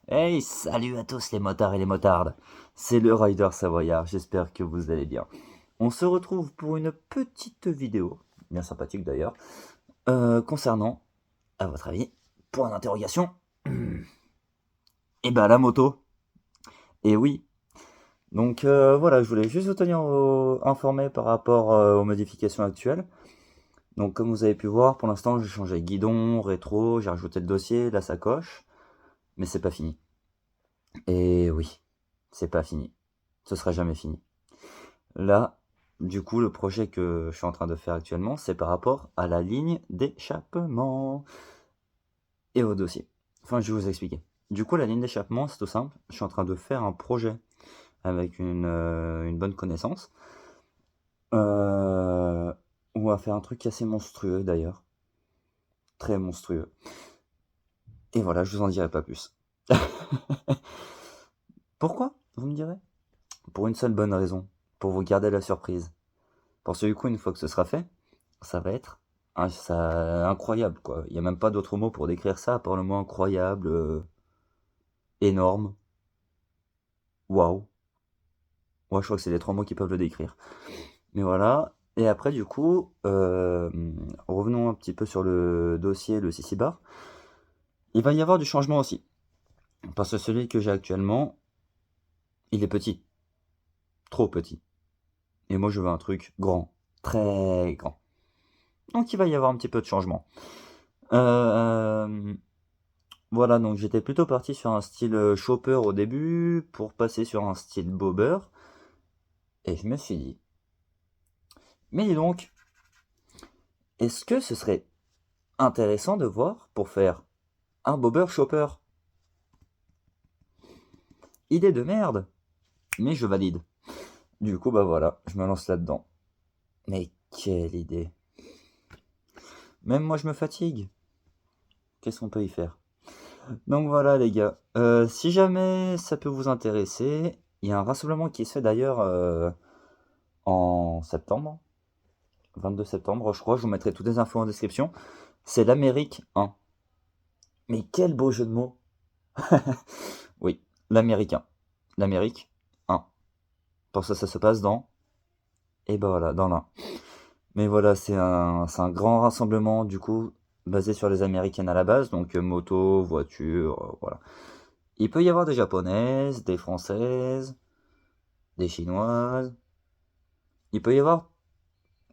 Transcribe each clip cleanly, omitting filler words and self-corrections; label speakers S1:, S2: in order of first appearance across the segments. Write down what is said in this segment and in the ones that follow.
S1: Hey, salut à tous les motards et les motardes. C'est le Rider Savoyard, j'espère que vous allez bien. On se retrouve pour une petite vidéo, bien sympathique d'ailleurs, concernant, à votre avis, point d'interrogation, et ben la moto. Et oui, donc voilà, je voulais juste vous tenir informé par rapport aux modifications actuelles. Donc comme vous avez pu voir, pour l'instant j'ai changé guidon, rétro, j'ai rajouté le dossier, la sacoche, mais c'est pas fini. Et oui, c'est pas fini. Ce sera jamais fini. Là, du coup, le projet que je suis en train de faire actuellement, c'est par rapport à la ligne d'échappement et au dossier. Enfin, je vais vous expliquer. Du coup, la ligne d'échappement, c'est tout simple. Je suis en train de faire un projet avec une bonne connaissance. Euh, on va faire un truc assez monstrueux d'ailleurs. Très monstrueux. Et voilà, je vous en dirai pas plus. Pourquoi, vous me direz? Pour une seule bonne raison. Pour vous garder la surprise. Parce que du coup, une fois que ce sera fait, ça va être incroyable, quoi. Il n'y a même pas d'autre mot pour décrire ça, à part le mot incroyable, énorme, waouh. Ouais, je crois que c'est les trois mots qui peuvent le décrire. Mais voilà. Et après, du coup, revenons un petit peu sur le dossier, le CC bar. Il va y avoir du changement aussi. Parce que celui que j'ai actuellement, il est petit. Trop petit. Et moi, je veux un truc grand. Très grand. Donc, il va y avoir un petit peu de changement. Euh, Voilà, donc j'étais plutôt parti sur un style chopper au début pour passer sur un style bobber. Et je me suis dit, mais dis donc, est-ce que ce serait intéressant de voir pour faire un bobber chopper? Idée de merde, mais je valide. Du coup, bah voilà, je me lance là-dedans. Mais quelle idée. Même moi, je me fatigue. Qu'est-ce qu'on peut y faire? Donc voilà, les gars. Si jamais ça peut vous intéresser, il y a un rassemblement qui se fait d'ailleurs en septembre. 22 septembre, je crois. Je vous mettrai toutes les infos en description. C'est l'Amérique 1. Mais quel beau jeu de mots. Oui, l'américain. L'Amérique 1. Pour ça se passe dans... Et ben voilà, dans l'un. Mais voilà, c'est un grand rassemblement, du coup, basé sur les américaines à la base. Donc moto, voiture, voilà. Il peut y avoir des japonaises, des françaises, des chinoises. Il peut y avoir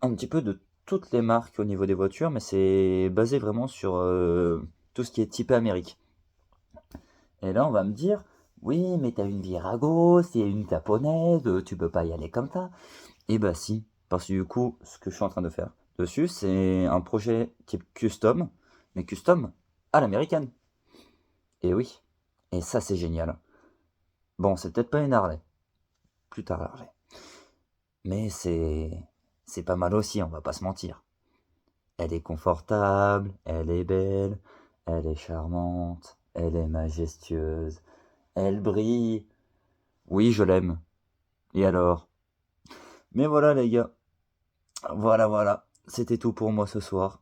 S1: un petit peu de toutes les marques au niveau des voitures, mais c'est basé vraiment sur tout ce qui est typé Amérique. Et là, on va me dire, oui, mais t'as une Virago, c'est une japonaise, tu peux pas y aller comme ça. Et bah si, parce que du coup, ce que je suis en train de faire dessus, c'est un projet type custom, mais custom à l'américaine. Et oui, et ça c'est génial. Bon, c'est peut-être pas une Harley, plus tard Harley, mais c'est pas mal aussi, on va pas se mentir. Elle est confortable, elle est belle, elle est charmante, elle est majestueuse, elle brille. Oui, je l'aime. Et alors? Mais voilà les gars, voilà, c'était tout pour moi ce soir.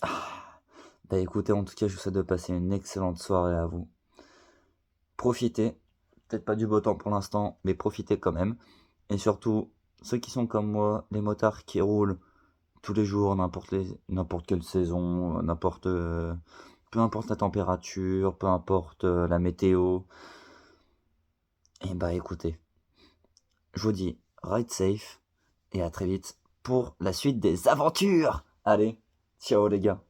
S1: Bah écoutez, en tout cas, je vous souhaite de passer une excellente soirée à vous. Profitez, peut-être pas du beau temps pour l'instant, mais profitez quand même. Et surtout, ceux qui sont comme moi, les motards qui roulent tous les jours, n'importe quelle saison, peu importe la température, peu importe la météo, et bah écoutez, je vous dis ride safe et à très vite pour la suite des aventures. Allez, ciao les gars.